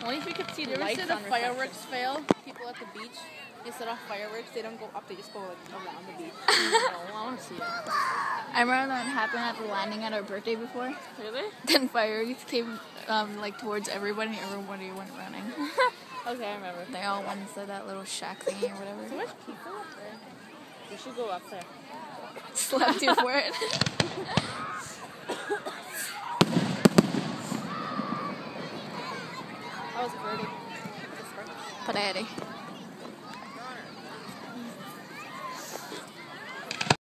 Only if we could see the You ever lights see the on fireworks fail? People at the beach, they set off fireworks. They don't go up. They just go like around the beach. I want to see it. I remember that happened at the landing at our birthday before. Really? Then fireworks came like towards everybody. Everybody went running. Okay, I remember. They all went into that little shack thingy or whatever. So much people up there. We should go up there. Slapped you for it. I was birdie. Pareri.